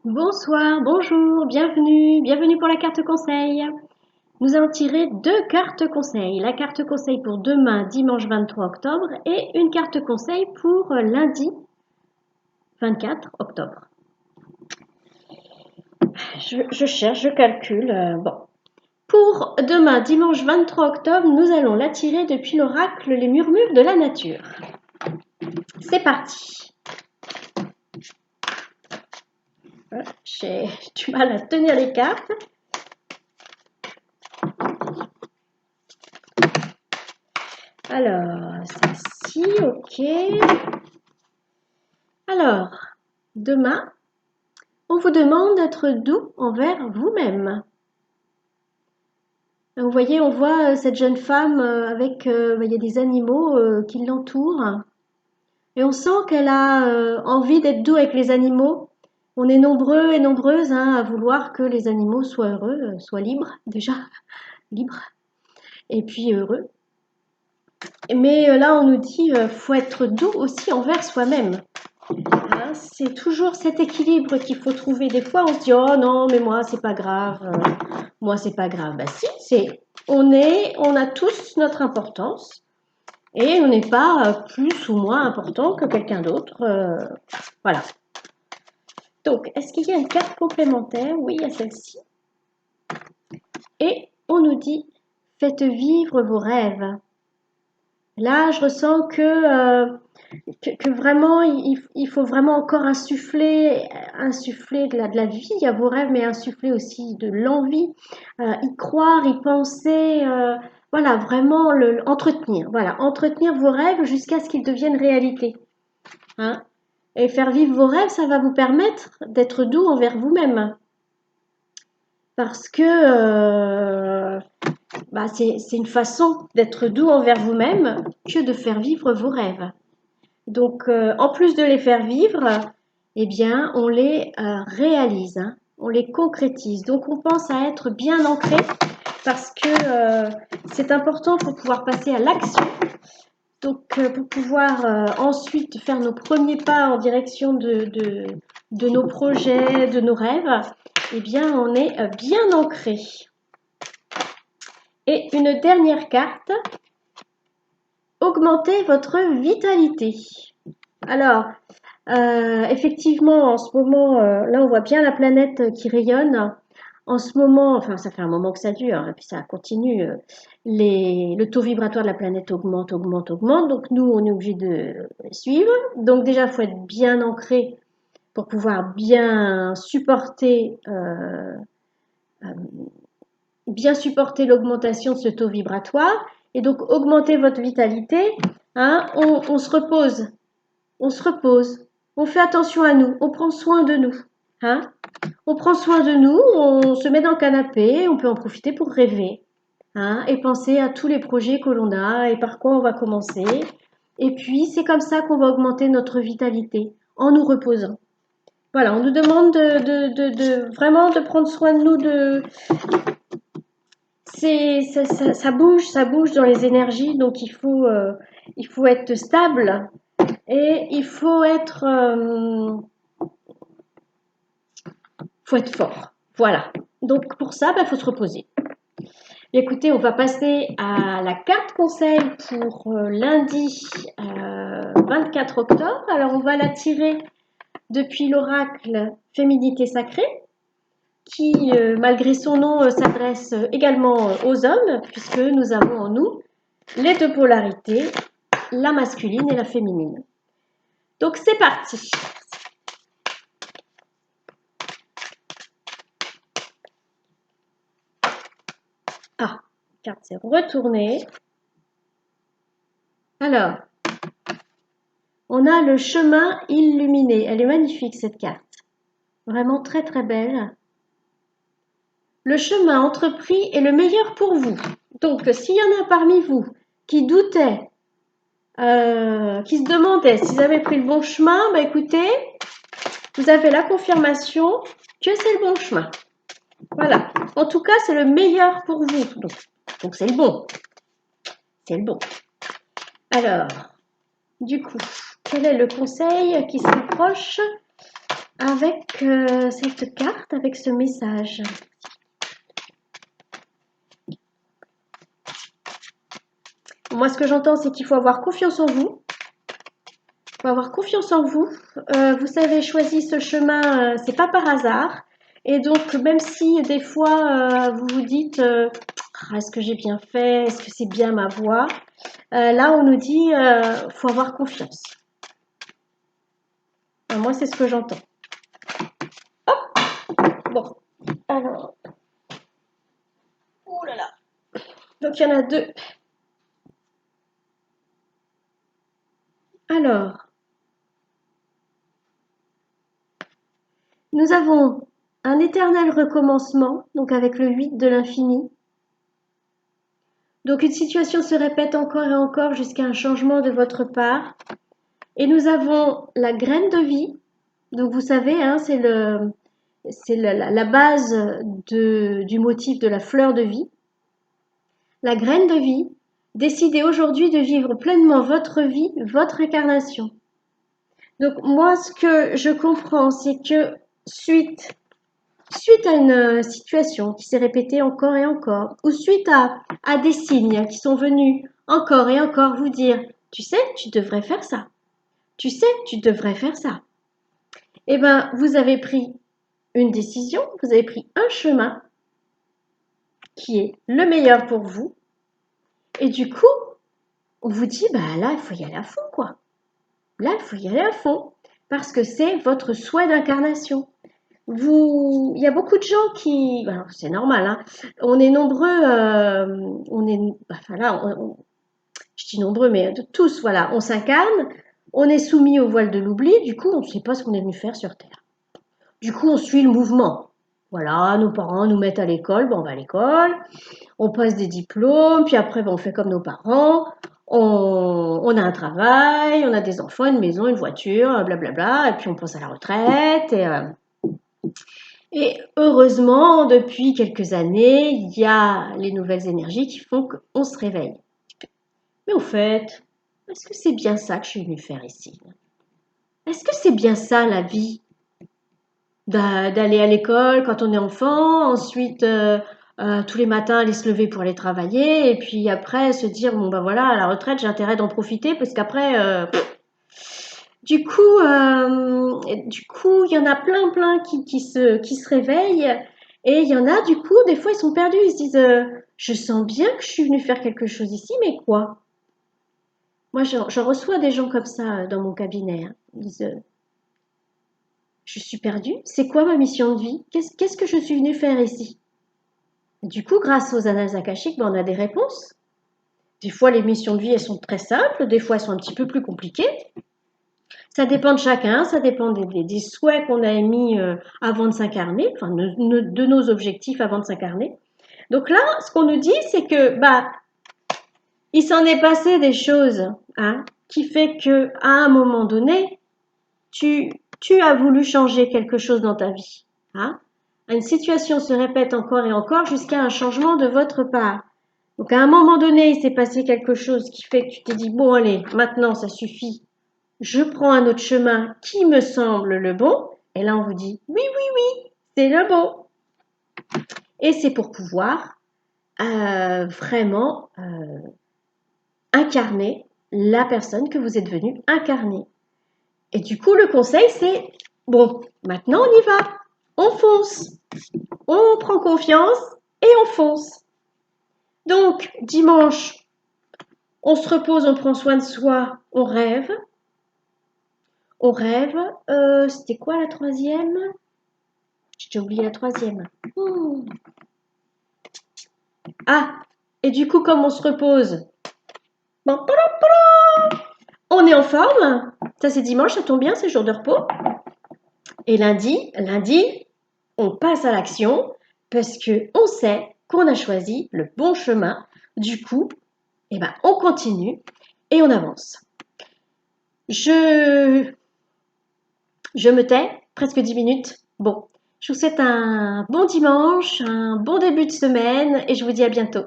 Bonsoir, bonjour, bienvenue pour la carte conseil. Nous allons tirer deux cartes conseil. La carte conseil pour demain, dimanche 23 octobre, et une carte conseil pour lundi 24 octobre. Je cherche, je calcule. Bon. Pour demain, dimanche 23 octobre, nous allons la tirer depuis l'oracle Les Murmures de la Nature. C'est parti. J'ai du mal à tenir les cartes. Alors, celle-ci, ok. Alors, demain, on vous demande d'être doux envers vous-même. Vous voyez, on voit cette jeune femme avec, il y a des animaux qui l'entourent. Et on sent qu'elle a envie d'être doux avec les animaux. On est nombreux et nombreuses à vouloir que les animaux soient heureux, soient libres, déjà, libres, et puis heureux. Mais là, on nous dit faut être doux aussi envers soi-même. Hein, c'est toujours cet équilibre qu'il faut trouver. Des fois, on se dit oh non, mais moi, c'est pas grave. Moi, c'est pas grave. Bah si, on a tous notre importance et on n'est pas plus ou moins important que quelqu'un d'autre. Voilà. Donc, est-ce qu'il y a une carte complémentaire? Oui, il y a celle-ci. Et on nous dit faites vivre vos rêves. Là, je ressens que vraiment, il faut vraiment encore insuffler de la vie à vos rêves, mais insuffler aussi de l'envie, y croire, y penser, voilà, vraiment entretenir, voilà, entretenir vos rêves jusqu'à ce qu'ils deviennent réalité. Hein. Et faire vivre vos rêves, ça va vous permettre d'être doux envers vous-même. Parce que c'est une façon d'être doux envers vous-même que de faire vivre vos rêves. Donc, en plus de les faire vivre, eh bien, on les réalise, hein, on les concrétise. Donc, on pense à être bien ancré parce que c'est important pour pouvoir passer à l'action. Donc, pour pouvoir ensuite faire nos premiers pas en direction de nos projets, de nos rêves, eh bien, on est bien ancré. Et une dernière carte, augmentez votre vitalité. Alors, effectivement, en ce moment, là, on voit bien la planète qui rayonne. En ce moment, enfin, ça fait un moment que ça dure, et puis ça continue. Le taux vibratoire de la planète augmente. Donc, nous, on est obligé de suivre. Donc, déjà, il faut être bien ancré pour pouvoir bien supporter l'augmentation de ce taux vibratoire. Et donc, augmenter votre vitalité. Hein, on se repose. On se repose. On fait attention à nous. On prend soin de nous. Hein, on prend soin de nous. On se met dans le canapé. On peut en profiter pour rêver. Hein, et penser à tous les projets que l'on a et par quoi on va commencer. Et puis, c'est comme ça qu'on va augmenter notre vitalité en nous reposant. Voilà, on nous demande vraiment de prendre soin de nous. Ça bouge dans les énergies, donc il faut être stable et il faut être fort. Voilà. Donc pour ça, faut se reposer. Écoutez, on va passer à la carte conseil pour lundi 24 octobre. Alors on va la tirer depuis l'oracle Féminité Sacrée, qui, malgré son nom, s'adresse également aux hommes, puisque nous avons en nous les deux polarités, la masculine et la féminine. Donc c'est parti. Ah, la carte s'est retournée. Alors, on a le chemin illuminé. Elle est magnifique cette carte. Vraiment très très belle. Le chemin entrepris est le meilleur pour vous. Donc, s'il y en a parmi vous qui doutaient, qui se demandaient s'ils avaient pris le bon chemin, écoutez, vous avez la confirmation que c'est le bon chemin. Voilà. En tout cas, c'est le meilleur pour vous. Donc c'est le bon. C'est le bon. Alors, du coup, quel est le conseil qui s'approche? avec cette carte, avec ce message. Moi, ce que j'entends, c'est qu'il faut avoir confiance en vous. Il faut avoir confiance en vous. Vous avez choisi ce chemin, c'est pas par hasard. Et donc, même si des fois, vous vous dites, est-ce que j'ai bien fait? Est-ce que c'est bien ma voie? Là, on nous dit, faut avoir confiance. Moi, c'est ce que j'entends. Bon, alors, ouh là là. Donc, il y en a deux. Alors, nous avons un éternel recommencement, donc avec le 8 de l'infini. Donc, une situation se répète encore et encore jusqu'à un changement de votre part. Et nous avons la graine de vie. Donc, vous savez, hein, c'est la base du motif de la fleur de vie. La graine de vie. Décidez aujourd'hui de vivre pleinement votre vie, votre incarnation. Donc moi, ce que je comprends, c'est que suite à une situation qui s'est répétée encore et encore, ou suite à des signes qui sont venus encore et encore vous dire, tu sais, tu devrais faire ça, tu sais, tu devrais faire ça, eh bien, vous avez pris une décision, vous avez pris un chemin qui est le meilleur pour vous, et du coup, on vous dit, bah là, il faut y aller à fond, quoi. Là, il faut y aller à fond, parce que c'est votre souhait d'incarnation. Il y a beaucoup de gens qui, alors c'est normal, hein, on est nombreux, on est, enfin là, je dis nombreux, mais tous, voilà, on s'incarne, on est soumis au voile de l'oubli, du coup, on ne sait pas ce qu'on est venu faire sur Terre. Du coup, on suit le mouvement. Voilà, nos parents nous mettent à l'école, ben on va à l'école, on passe des diplômes, puis après, ben on fait comme nos parents, on a un travail, on a des enfants, une maison, une voiture, blablabla, et puis on pense à la retraite, et heureusement, depuis quelques années, il y a les nouvelles énergies qui font qu'on se réveille. Mais au fait, est-ce que c'est bien ça que je suis venue faire ici? Est-ce que c'est bien ça la vie? D'aller à l'école quand on est enfant, ensuite tous les matins aller se lever pour aller travailler, et puis après se dire, bon ben voilà, à la retraite j'ai intérêt d'en profiter parce qu'après, du coup, il y en a plein qui se réveillent, et il y en a, du coup, des fois, ils sont perdus. Ils se disent, je sens bien que je suis venue faire quelque chose ici, mais quoi? Moi, je reçois des gens comme ça dans mon cabinet, hein. Ils disent, je suis perdue. C'est quoi ma mission de vie? Qu'est-ce que je suis venue faire ici? Du coup, grâce aux annales akashiques, ben, on a des réponses. Des fois, les missions de vie, elles sont très simples. Des fois, elles sont un petit peu plus compliquées. Ça dépend de chacun, ça dépend des souhaits qu'on a émis avant de s'incarner, enfin de nos objectifs avant de s'incarner. Donc là, ce qu'on nous dit, c'est que bah il s'en est passé des choses, hein, qui fait que à un moment donné, tu as voulu changer quelque chose dans ta vie, hein. Une situation se répète encore et encore jusqu'à un changement de votre part. Donc à un moment donné, il s'est passé quelque chose qui fait que tu t'es dit bon allez, maintenant ça suffit, je prends un autre chemin qui me semble le bon, et là on vous dit oui, oui, oui, c'est le bon. Et c'est pour pouvoir vraiment incarner la personne que vous êtes venu incarner. Et du coup, le conseil, c'est bon, maintenant on y va, on fonce, on prend confiance et on fonce. Donc, dimanche, on se repose, on prend soin de soi, on rêve. On rêve. C'était quoi la troisième? J'ai oublié la troisième. Oh. Ah, et du coup, comme on se repose, on est en forme. Ça, c'est dimanche, ça tombe bien, c'est jour de repos. Et lundi, on passe à l'action parce que on sait qu'on a choisi le bon chemin. Du coup, eh ben, on continue et on avance. Je me tais, presque 10 minutes. Bon, je vous souhaite un bon dimanche, un bon début de semaine et je vous dis à bientôt.